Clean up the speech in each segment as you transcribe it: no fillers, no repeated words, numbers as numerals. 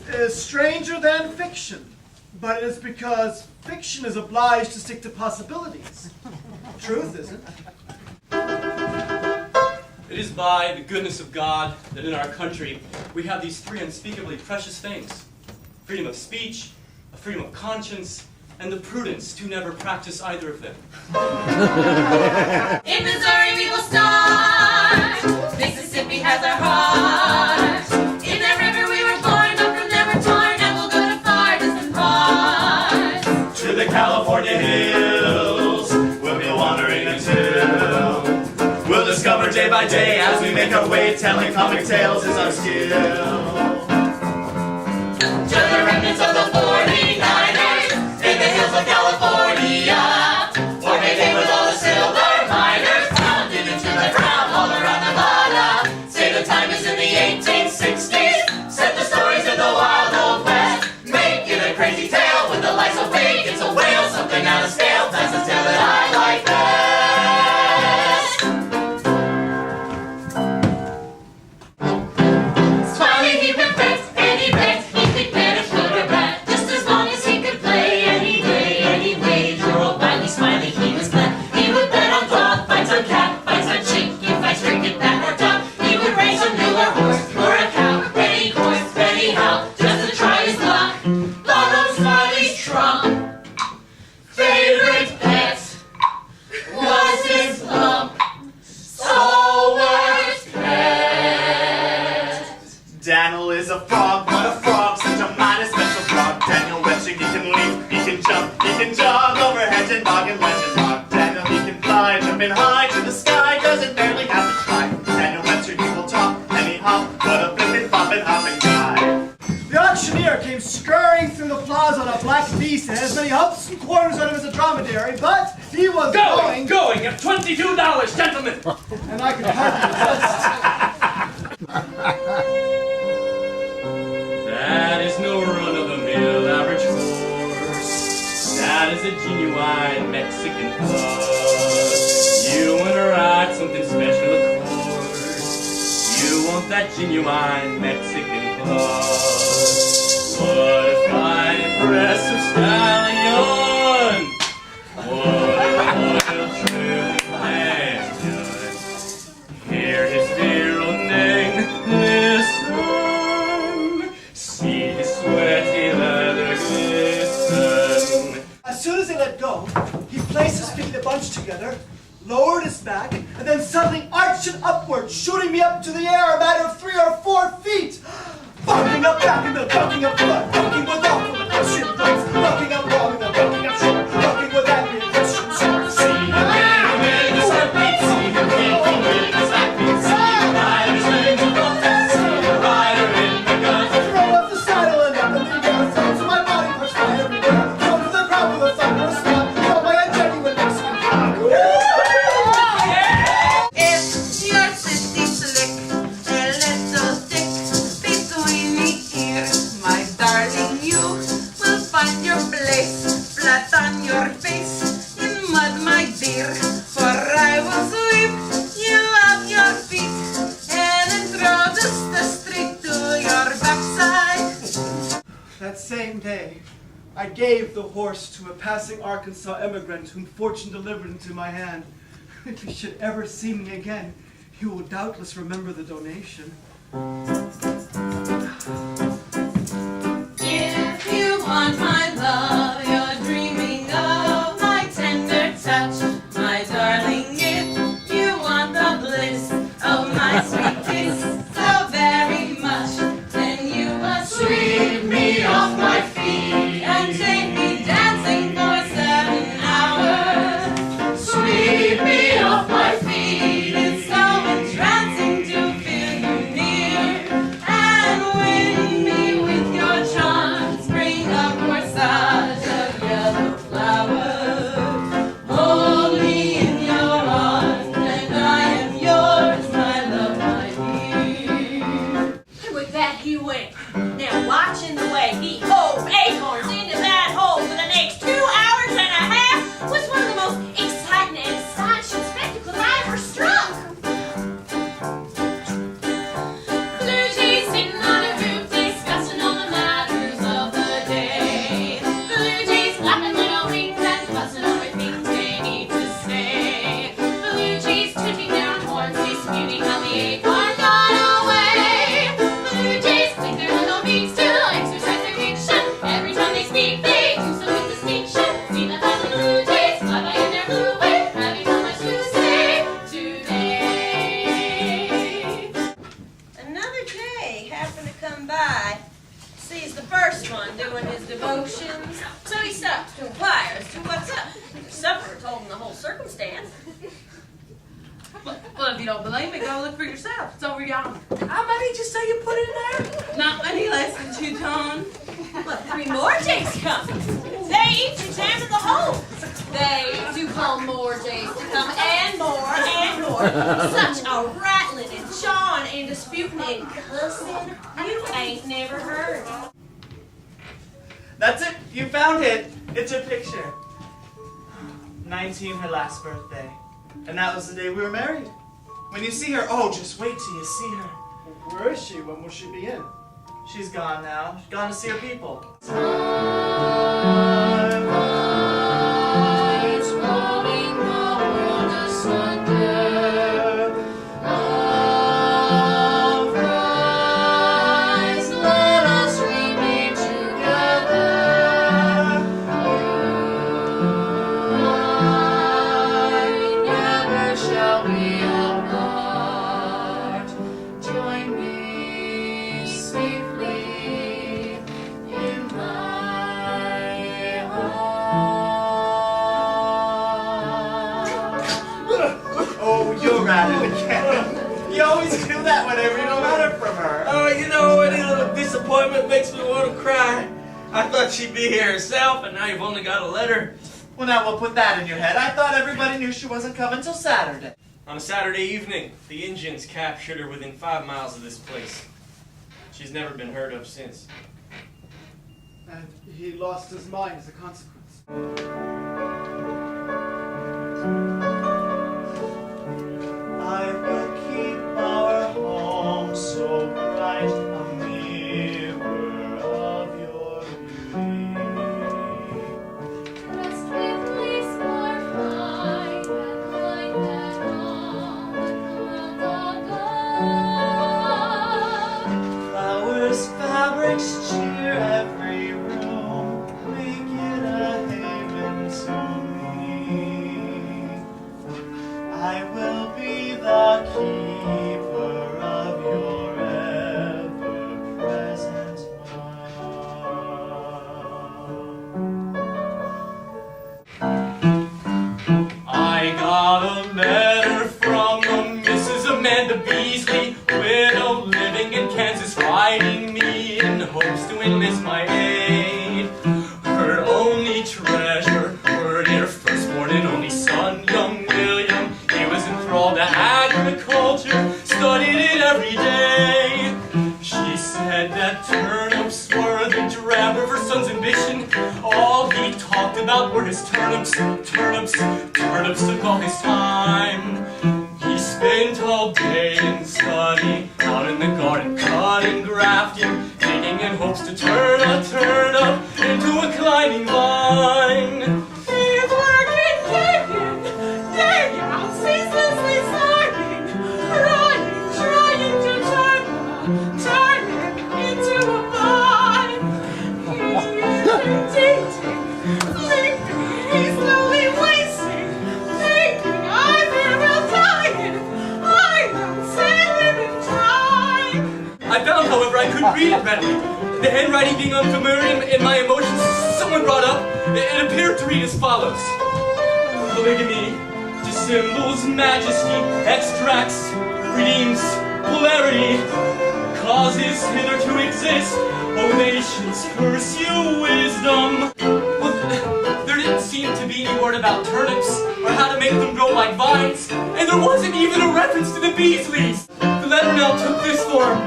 is stranger than fiction, but it is because fiction is obliged to stick to possibilities. Truth isn't. It is by the goodness of God that in our country we have these three unspeakably precious things: freedom of speech, a freedom of conscience, and the prudence to never practice either of them. In Missouri we will start. Mississippi has our heart. In that river we were born, but from there we're torn, and we'll go to far distant parts. To the California hills, we'll be wandering until we'll discover day by day as we make our way, telling comic tales is our skill. To the remnants of the 49ers in the hills of California, or maybe with all the silver miners pounding into the ground all around Nevada. Say the time is in the 1860s. Set the stories in the wild old west. Make it a crazy tale with the lights so big it's a whale. Something out of scale. That's the tale that I like best. Smiley he would bet, and he bet he could bet a foot or bat, just as long as he could play any day, any wager. Oh, Wiley Smiley, he was glad. He would bet on dog fights, on cat fights, on chicken fights, cricket bat or duck. He would race a mule or horse or a cow, any course, anyhow, just to try his luck. Lotto Smiley's trump favorite pet was his lump stalwart pet. Daniel is a frog, but a frog, such a mighty special frog. Daniel Wetching, he can leap, he can jump, he can jog over hedge and bog and ledge and rock. Daniel, he can fly, jumping high to the sky, doesn't barely have to try. Daniel Wetching, he will talk, and he hop, what a flippin' floppin' hopping guy. The auctioneer came scurrying through the plaza on a black beast and had as many humps and corners on him as a dromedary, but he was going at $22, gentlemen! and I could hardly resist. That is no run-of-the-mill average horse. That is a genuine Mexican horse. You want to ride something special, of course. You want that genuine Mexican horse. What a fine, impressive stallion! What a loyal, true companion! Hear his virile neigh, listen. See his sweaty leather glisten. As soon as he let go, he placed his feet a bunch together, lowered his back, and then suddenly arched it upward, shooting me up to the air a matter of 3 or 4 feet. Bucking up back in the bucking up front, bucking with off from the Christian place, bucking up wrong in the bucking up short, bucking with that being Christian short. See him win his heartbeat, see him win his backbeat, see him ride his legs above that, see him rider in the gun. Throw up the saddle and up in the air, throw to my body parts fly everywhere, throw to the ground with a thunderous slap, throw my genuine Mexican cock. If your city's slick, a little thick between me here, my darling, you will find your place flat on your face in mud, my dear. For I will sweep you off your feet and introduce the street to your backside. That same day, I gave the horse to a passing Arkansas immigrant whom fortune delivered into my hand. If he should ever see me again, he will doubtless remember the donation. If you want my love, you're dreaming of my tender touch, my darling. If you want the bliss of my sweet kiss so very much, then you must sweep me off my feet and take me dancing for 7 hours. Sweep me off my feet, it's so entrancing to feel you near and win me with your charms. Bring a corsage of yellow flowers, hold me in your arms, and I am yours, my love, my dear. And with that he went. Now watching the way he hove acorns into that hole for the next 2 hours and a half was one of the most exciting and astonishing spectacles I ever struck. Blue jeans sitting on a roof discussing all the matter. the first one doing his devotions, so he stopped to inquire as to what's up. The sufferer told him the whole circumstance. Well, if you don't believe me, go look for yourself. It's over yonder. How many did you say you put in there? Not many less than 2 tons. Well, 3 more days coming. They each examined the whole. They do call more days to come, and more, and more. Such a rattling and jawing and disputing and cussing you ain't never heard. That's it. You found it. It's a picture. 19, her last birthday. And that was the day we were married. When you see her, oh, just wait till you see her. Where is she? When will she be in? She's gone now. She's gone to see her people. You always do that whenever you don't hear from her. Oh, you know, any little disappointment makes me want to cry. I thought she'd be here herself, and now you've only got a letter. Well, now we'll put that in your head. I thought everybody knew she wasn't coming till Saturday. On a Saturday evening, the Indians captured her within 5 miles of this place. She's never been heard of since. And he lost his mind as a consequence. I will keep our home so bright, a mirror of your beauty. Dressed with lace more fine and light than all the world above. Flowers, fabrics cheer every room, make it a haven to me. I will be the keeper of your ever-present love. I got a letter from the Mrs. Amanda Beasley, widow living in Kansas, writing me in hopes to enlist my aid. Her only treasure, her dear firstborn and only son, young William. He was enthralled to agriculture, studied it every day. She said that turnips were the drab of her son's ambition. All he talked about were his turnips. Turnips took all his time. He spent all day in study, out in the garden, cutting, grafting, digging in hopes to turn a turnip into a climbing vine. He's working, day out, ceaselessly sliding, trying to turn him into a vine. He's dating, sleeping, he's slowly wasting, thinking I'm here dying. I don't save him in time. I found, however, I couldn't read it readily. The handwriting being unfamiliar and my emotions someone brought up, it appeared to read as follows. Polygamy, dissembles majesty, extracts, redeems polarity, causes hither to exist, O nations, pursue wisdom. Well, there didn't seem to be any word about turnips, or how to make them grow like vines, and there wasn't even a reference to the Beasleys. The letter now took this form.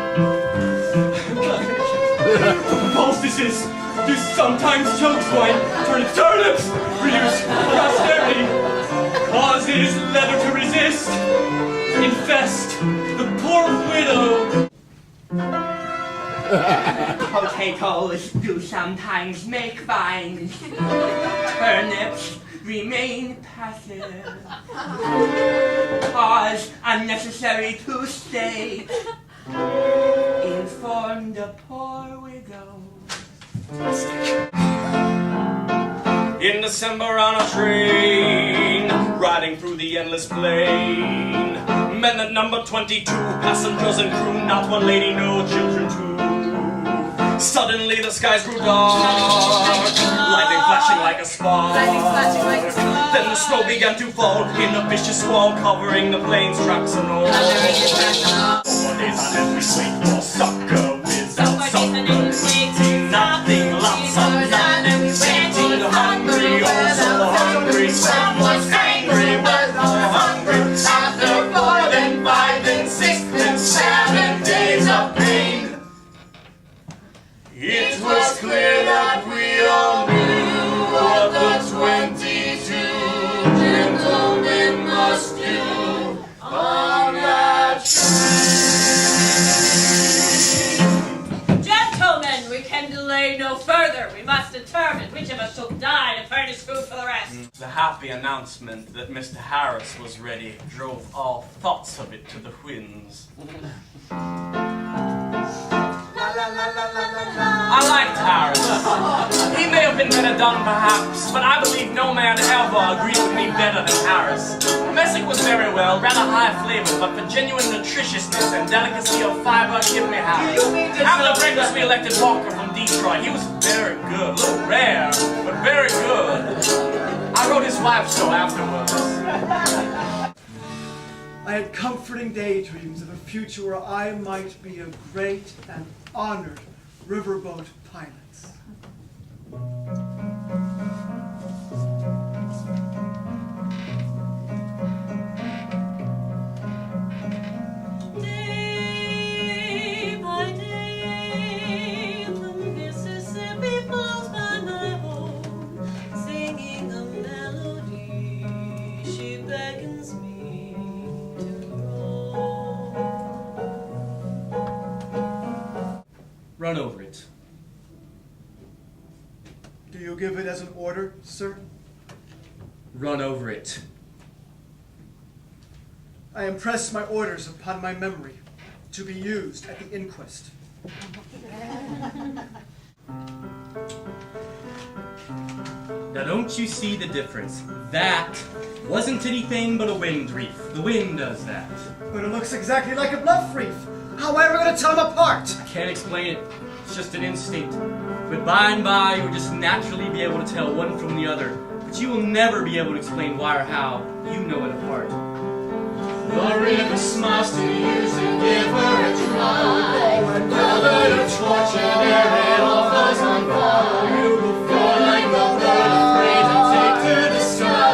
Poultices do sometimes choke swine, turnips, reduce prosperity, causes leather to resist, infest the poor widow. Potatoes do sometimes make vines. Turnips remain passive. Cause unnecessary to state. Inform the poor widow. In December on a train, riding through the endless plain, men at number 22, passengers and crew, not one lady, no children too. Suddenly the skies grew dark, lightning flashing like a spark. Then the snow began to fall in a vicious squall, covering the plains, tracks and all. 4 days on every swing, your sucker whiz out, sucker eating nothing, lots of nothing, eating hungry, oh so hungry. Some was angry, but more hungry. After 4, then 5, then 6, then 7 days of pain, it was clear that we all knew what the 22 gentlemen must do on that train. Gentlemen, we can delay no further. We must determine which of us shall die to furnish food for the rest. The happy announcement that Mr. Harris was ready drove all thoughts of it to the winds. I liked Harris. He may have been better done, perhaps, but I believe no man ever agreed with me better than Harris. Messick was very well, rather high flavor, but for genuine nutritiousness and delicacy of fiber, give me Harris. After breakfast, we elected Walker from Detroit. He was very good, a little rare, but very good. I wrote his wife so afterwards. I had comforting daydreams of a future where I might be a great and honored riverboat pilot. Day by day, the Mississippi flows by my home, singing a melody. She beckons me to roam. Run over it. Do you give it as an order, sir? Run over it. I impress my orders upon my memory to be used at the inquest. Now don't you see the difference? That wasn't anything but a wind reef. The wind does that. But it looks exactly like a bluff reef. How am I ever going to tell them apart? I can't explain it. It's just an instinct. But by and by, you'll just naturally be able to tell one from the other. But you will never be able to explain why or how you know it apart. The river smiles to use and give her a try. Another to torch and ere it all falls on fire. You're like a bird afraid to take to the sky.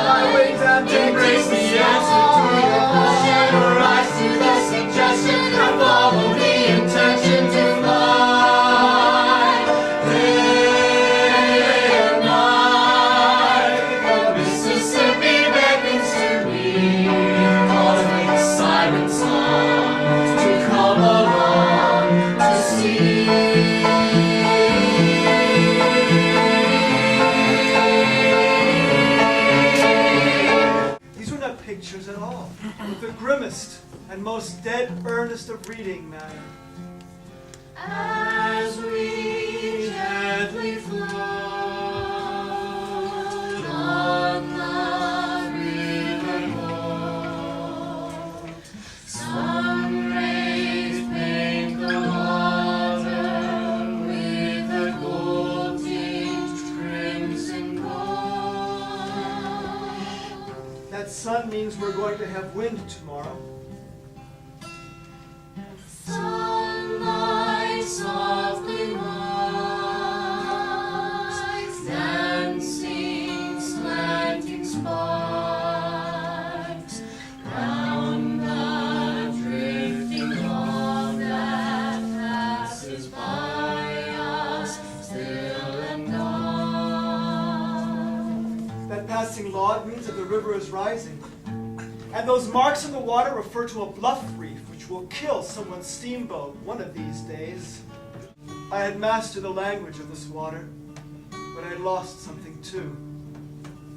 Embrace the answer to your question, or rise to the suggestion, and follow the intention to fly. Day and night, the Mississippi beckons to me, calling the siren songs to come along to see. These were not pictures at all, but the grimmest and most dead earnest of reading matter. As we gently float on the river home, some rays paint the water with a gold-tinged crimson gold. That sun means we're going to have wind tomorrow. Sunlight softly rises, dancing, slanting sparks round the drifting log that passes by us, still and dark. That passing log means that the river is rising. And those marks in the water refer to a bluff reef, which will kill someone's steamboat one of these days. I had mastered the language of this water, but I had lost something too.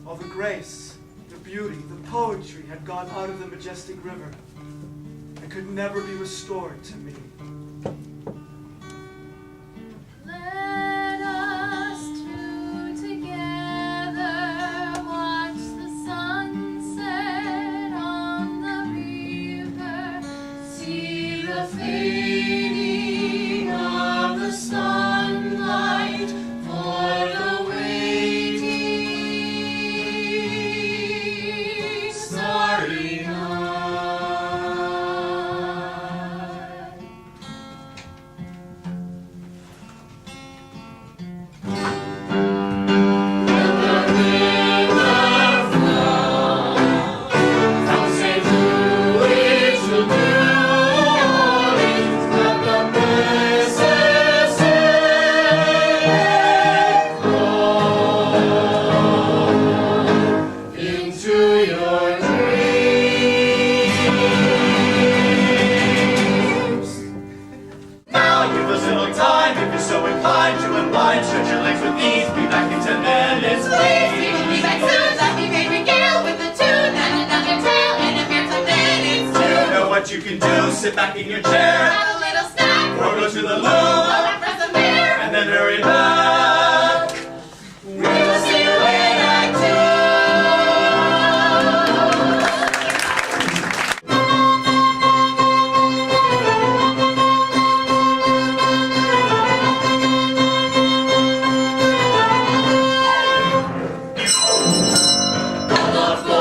All the grace, the beauty, the poetry had gone out of the majestic river and could never be restored to me. Let us two together watch the sunset on the river, see the fading of the sun and stretch your legs with ease. Be back in 10 minutes, Please, please. we will be back soon. Let me baby Gale with the tune and another tale in a mere 10 minutes. You know what you can do. Sit back in your chair, Have a little snack. or go to the loo, I'll press a mirror. and then hurry back. We'll see you in Act 2.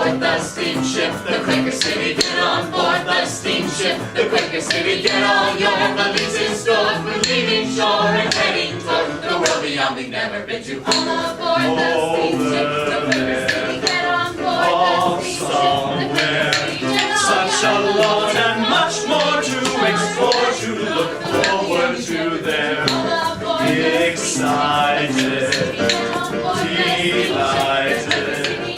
The Quaker City, get on board the steamship. The Quaker City, get all your valises stored. We're leaving shore and heading toward the world beyond we've never been to. All aboard the steamship. The Quaker City, get on board the steamship. The Quaker City, get on Such a lot and much more to explore, to look forward to there. Excited, delighted,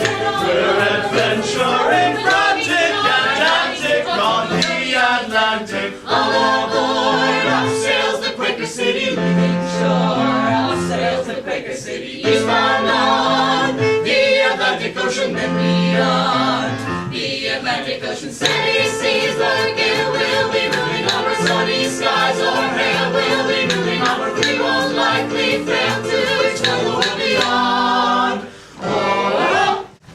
we're adventuring frantic and antic on the Atlantic. All aboard, off sails the Quaker City, leaving shore. Off sails the Quaker City, eastbound on the Atlantic Ocean, then beyond the Atlantic Ocean. Steady seas, the gale will be moving over sunny skies, or hail will be moving over. We won't likely fail to explore the world beyond.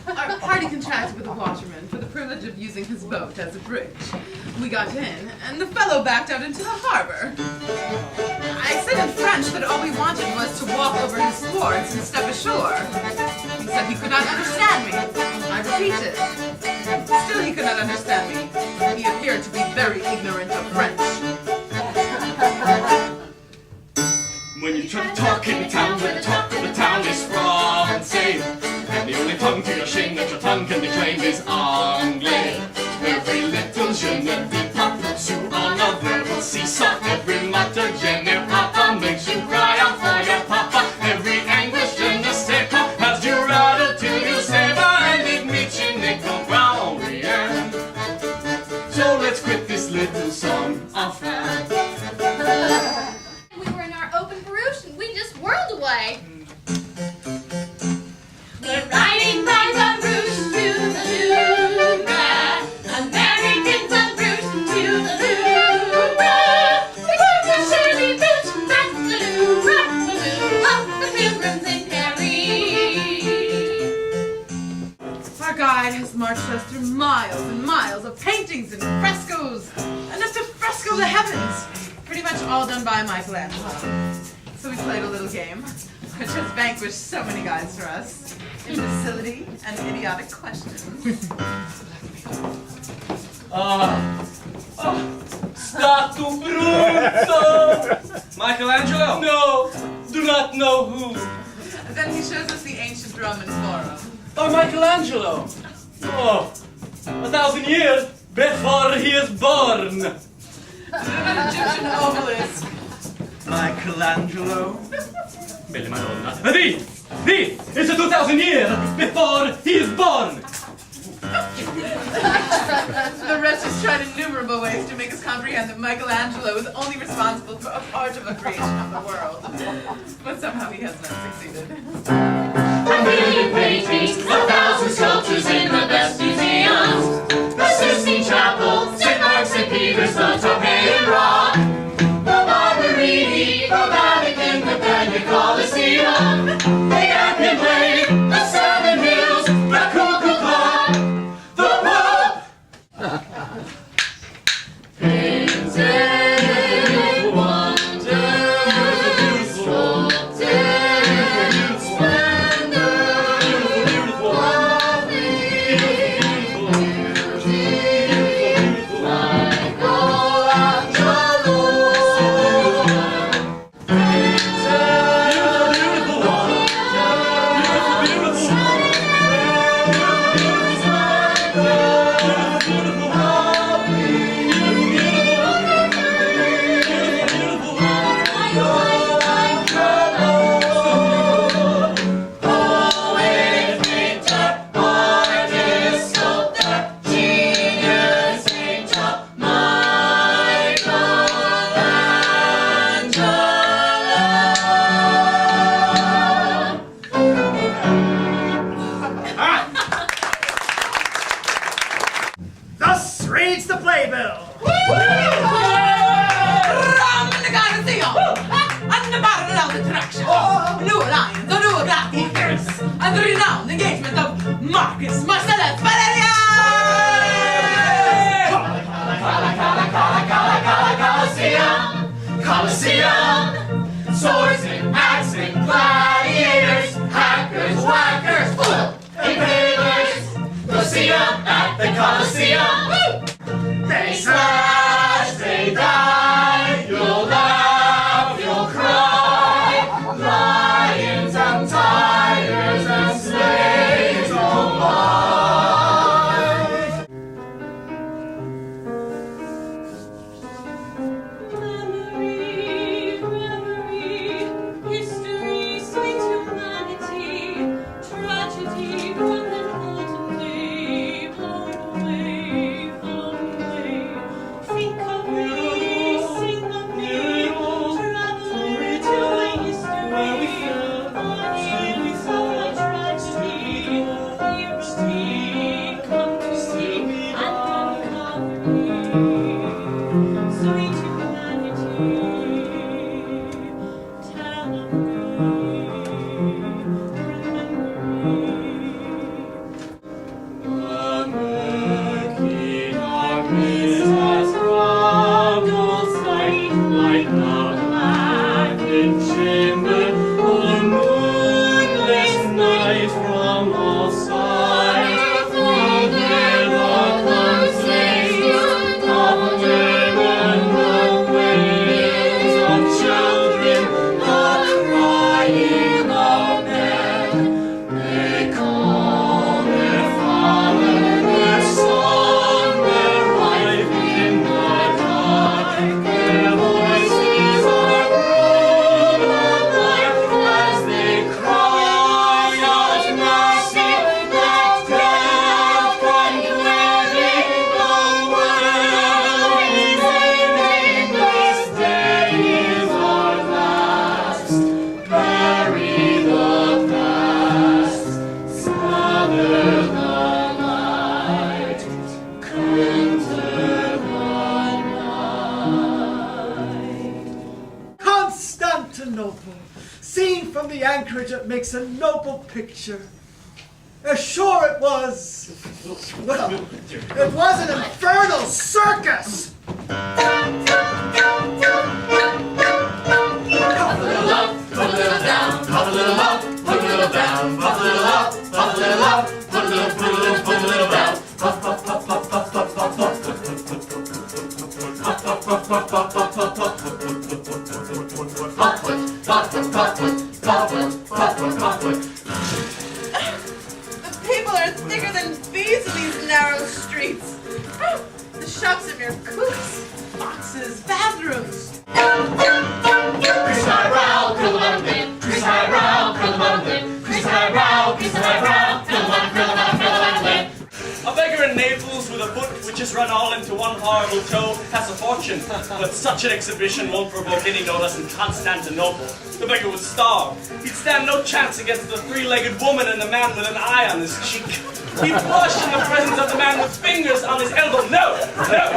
Our party contracted with the waterman for the privilege of using his boat as a bridge. We got in, and the fellow backed out into the harbor. I said in French that all we wanted was to walk over his thwarts and step ashore. He said he could not understand me. I repeated. Still he could not understand me. He appeared to be very ignorant of French. When you try to talk in the town where the talk of the town is Francais, and the only tongue to your shame that your tongue can declaim is Anglais. Every little je ne dis pas sur un verbal seesaw. Every matter je ne papa makes you cry out for your papa. Every anguish je ne sais pas has you rattle till you savor, and it makes you ne comprend rien. So let's quit this little song enfin. We were in our open barouche and we just whirled away. We're riding by the Rouge to the Louvre. Americans of Rouge to the Louvre. We're going to Shirley Rouge back to the Louvre. Up the pilgrims in Paris. Our guide has marched us through miles and miles of paintings and frescoes, enough to fresco the heavens. Pretty much all done by Michelangelo. So we played a little game, which has vanquished so many guys for us. Imbecility and idiotic questions. Stato brutto! Michelangelo! No, do not know who. Then he shows us the ancient Roman Forum. Oh, Michelangelo! Oh, 1,000 years before he is born! An Egyptian obelisk. Michelangelo. Bella Madonna. This is 2,000 years before he is born! The rest has tried innumerable ways to make us comprehend that Michelangelo is only responsible for a part of the creation of the world. But somehow he has not succeeded. A million paintings, 1,000 sculptures in the best museums. The Sistine Chapel, St. Mark, St. Peter's, the Torpean Rock. The Barberini, the Vatican, the Vatican Colosseum. The Appian Way, the Seven Hills, the Cuckoo Clock. The Pope! Painted wonders, sculpted splendor, Michelangelo. renowned engagement of Marcus Marcellus Valeria! Colosseum, swords and axes and gladiators, hackers, whackers, impalers. You'll see 'em at the Colosseum. They slash, they die, you'll laugh, you'll cry. Lions and tigers and slaves all lie. Memory, reverie, history, sweet humanity, tragedy, broken ultimately, blown away, flown away. Think of me, sing of me, traveler to a history. Only so much tragedy, liberty, come to see and uncover me. Sweet humanity, tell of me, remember me. The murky darkness has robbed all sight, like the blackened chamber of a moonless night from all sides. From where the closest of women, the wails of children, the crying of men, they call their father, their son, their wife in the dark. Their voices are rude of life as they cry out mercy, that death can clearly the world. Remaining this day is our last. Bury the past, smother the light, enter the night. Constantinople, seen from the anchorage, it makes a noble picture. Sure it was. Well, it was an infernal circus. Put a little up, put a little down, pop a little up, put a little down, pop a little up, pop a little up, put a little down. Pop, pop, pop, pop, pop, pop, pop, pop. Pop, pop, pop, pop, pop, pop, pop, pop. The people are thicker than bees in these narrow streets. The shops are mere cooks, boxes, bathrooms. Chris Highbrow, Krill London. Chris Highbrow, Krill London. Chris Highbrow, Chris Highbrow, Krill London. A beggar in Naples with a foot which is run all into one horrible toe has a fortune, but such an exhibition won't provoke any notice in Constantinople. The beggar would starve. He'd stand no chance against the three-legged woman and the man with an eye on his cheek. He'd blush in the presence of the man with fingers on his elbow. No, no!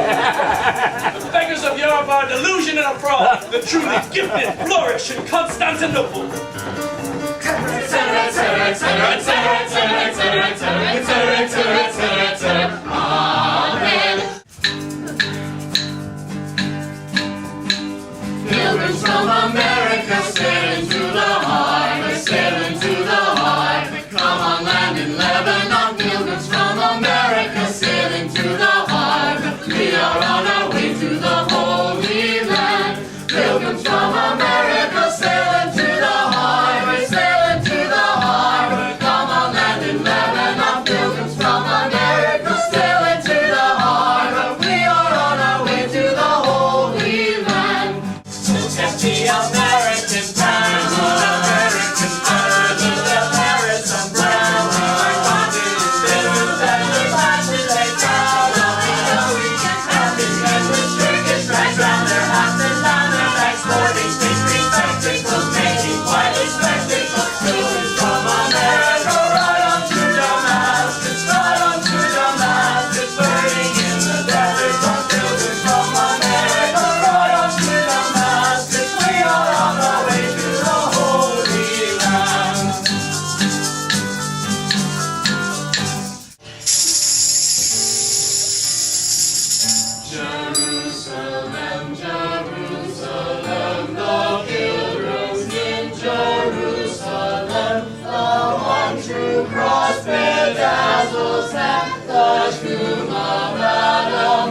The beggars of Europe are a delusion and a fraud. The truly gifted flourish in Constantinople. Amen. Pilgrims from America sailing to the harbor, sailing to the harbor. Come on, land in Lebanon. Pilgrims from America sailing to the harbor. We are on our way to the Holy Land. Pilgrims from America sailing to the harbor. dazzles them, the Shuma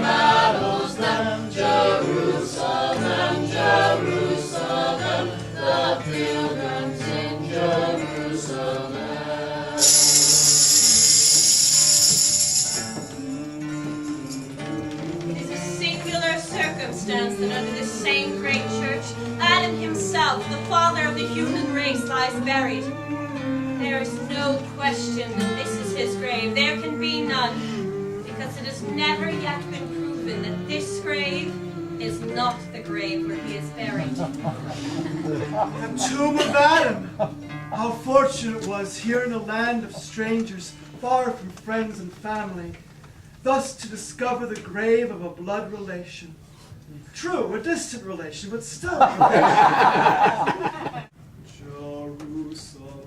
rattles them. Jerusalem, Jerusalem, the pilgrims in Jerusalem. It is a singular circumstance that under this same great church, Adam himself, the father of the human race, lies buried. There is no question that this is his grave. There can be none, because it has never yet been proven that this grave is not the grave where he is buried. The tomb of Adam! How fortunate it was here in a land of strangers, far from friends and family, thus to discover the grave of a blood relation. True, a distant relation, but still. Jerusalem,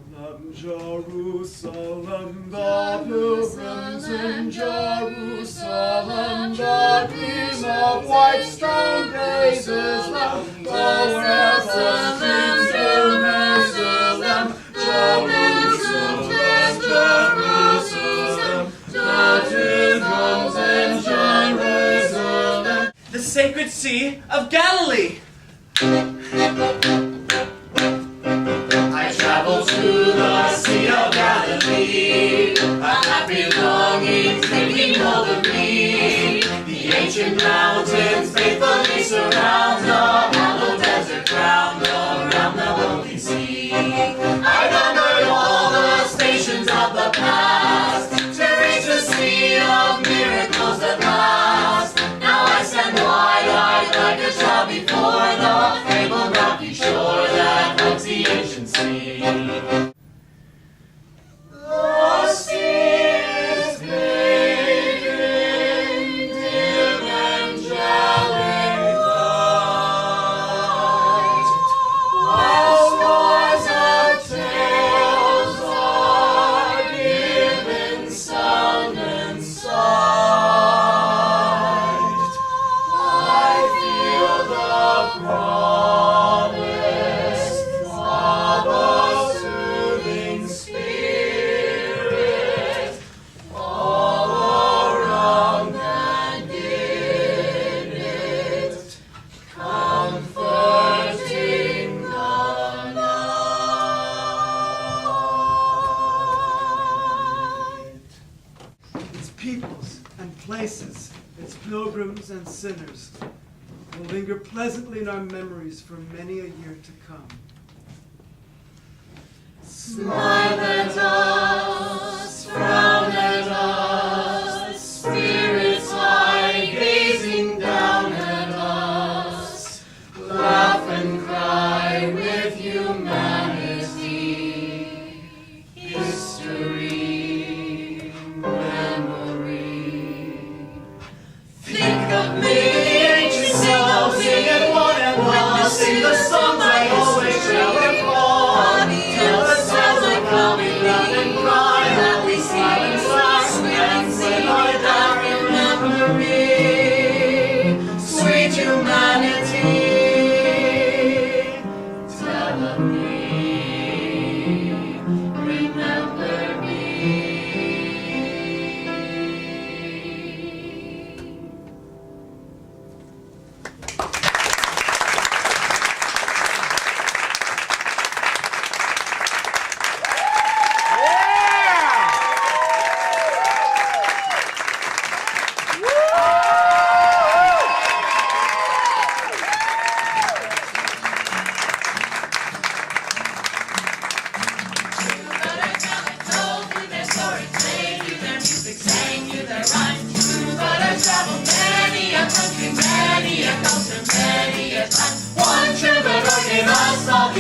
Jerusalem, the pilgrims in Jerusalem, the gleam of white stone vases, the weapons in Jerusalem, Jerusalem, Jerusalem, the pilgrims in Jerusalem. The sacred sea of Galilee. I travel to the Sea of Galilee, a happy longing taking hold of me. The ancient mountains faithfully surround the hollow desert ground around the holy sea. I numbered all the stations of the past to reach the sea of miracles at last. Now I stand wide-eyed like a child before the fabled rocky shore that hugs the ancient sea. The sea is bathed in dim angelic light, while scores of tales are given sound and sight. I feel the promise of a soothing spirit all around and in it, comforting the night. Its peoples and places, its pilgrims and sinners, will linger pleasantly in our memories for many a year to come. Smile at us, frown at us, spirits high gazing down at us, laugh and cry with humanity, history, memory. Think of me, ancient self, sing at one and one, sing the songs I always shall recall. Tell the tales of how we laugh and cry, how we smile and sigh, and when I die, remember me, sweet humanity. Tell of me, remember me.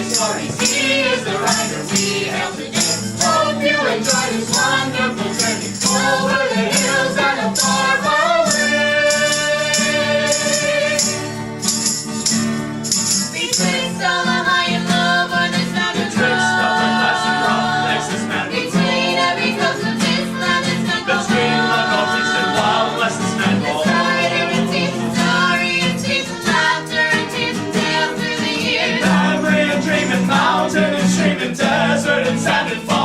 Stories. He is the writer we hail today. Hope you enjoy this wonderful journey over the hills and far, far away. Betwixt all the high and low, where there's not a drop. Between every coast of this land, it's not the stream of northeast and wild west is not all. Mountain and stream and desert and sand and fire.